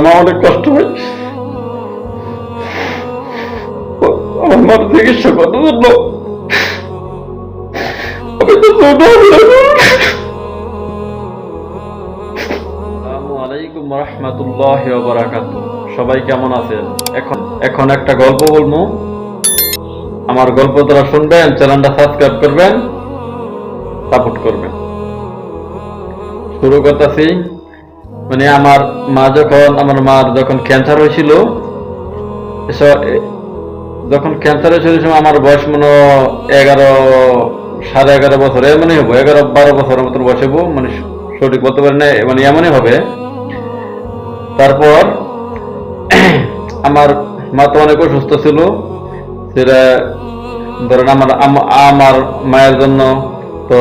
মা অনেক কষ্ট হয়। আমার মার চিকিৎসা করার জন্য আমি তো ছোট। আসসালামু আলাইকুম ওয়া রাহমাতুল্লাহি ওয়া বারাকাতুহু। সবাই কেমন আছেন? এখন একটা গল্প বলবো। আমার গল্প যারা শুনবেন, চ্যানেলটা সাবস্ক্রাইব করবেন, সাপোর্ট করবেন। শুরু করতেছি। মানে আমার মার যখন ক্যান্সার হয়েছিল, যখন ক্যান্সার হয়েছিল সময় আমার বয়স মনে 11.5 বছর এমনই হবো, 11-12 বছরের মতন বয়স হবো, মানে সঠিক বলতে পারি না, মানে এমনই হবে। তারপর আমার মা তো অনেক অসুস্থ ছিল। সেটা ধরেন আমার মায়ের জন্য তো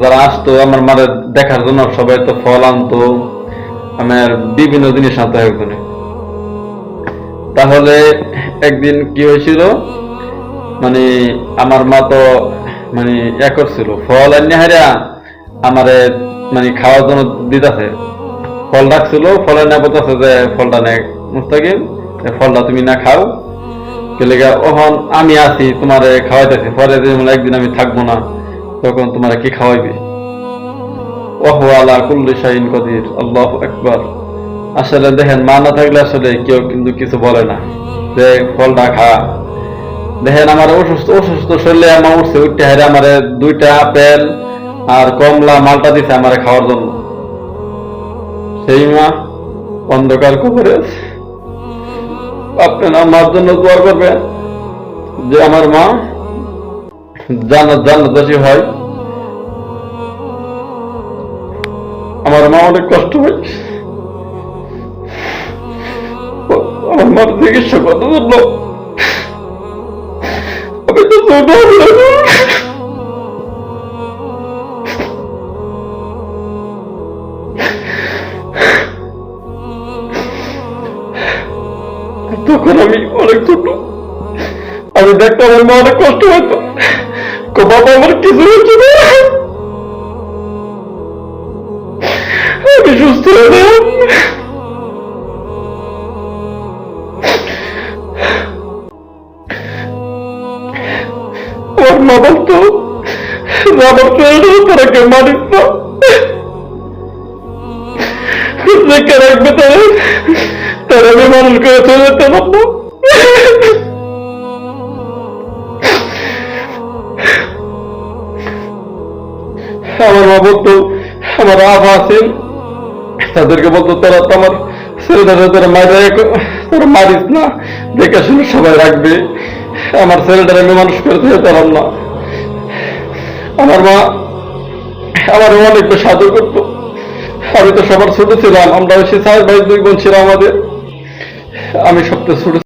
যারা আসতো আমার মায়ের দেখার জন্য সবাই তো ফল আনতো, আমার বিভিন্ন জিনিস আনতো একজনে। তাহলে একদিন কি হয়েছিল, মানে আমার মা তো মানে করছিল ফল আনিয়ে হারিয়া আমারে মানে খাওয়ার জন্য দিতেছে। ফল রাখছিল, ফলের না বলতেছে যে ফলটা নে মুস্তাকিম, ফলটা তুমি না খাও, ওহন আমি আছি তোমারে খাওয়াইতেছি, পরে একদিন আমি থাকবো না, তখন তোমারে কি খাওয়াইবে। ওহু আলা কুল্লি শাইইন কদির, আল্লাহু আকবার। আসলে দেখেন, মা না থাকলে আসলে কেউ কিন্তু কিছু বলে না যে ফলটা খা। দেখেন আমার অসুস্থ শরীরে আমার উঠছে, উঠতে হারে আমার 2টা আপেল আর কমলা মালটা দিছে আমার খাওয়ার জন্য। সেই মা অন্ধকার কবরে। আপনারা আমার জন্য দোয়া করবেন যে আমার মা জান্নাতবাসী হয়। আমার মা অনেক কষ্ট হয়। আমার মার চিকিৎসা করার জন্য আমি তো ছোট। তখন আমি অনেক ছোট, আমি দেখতাম আমার মা অনেক কষ্ট হতো। বাবা আমার কিছু হচ্ছে না, আমি সুস্থ হয়ে গেলাম। আমার মা বলতো আমার শরীরের উপরে কেউ মানিস না, রেখে রাখবে তারা আমি মানুষ করে চলে যেতে পারবো। আমার মা বলতো, আমার আফা আছেন, তাদেরকে বলতো তোরা তো আমার ছেলেটাকে তোরা মারিস না, দেখে শুনে সবাই রাখবে। আমার ছেলেটার আমি মানুষ করে যেতে পারলাম না। আমার মা আমার অনেক বেশি আদর করতো। আমি তো সবার ছোট ছিলাম, আমরা 4 ভাই 2 বোন ছিলাম আমাদের, আমি সবচেয়ে ছোট।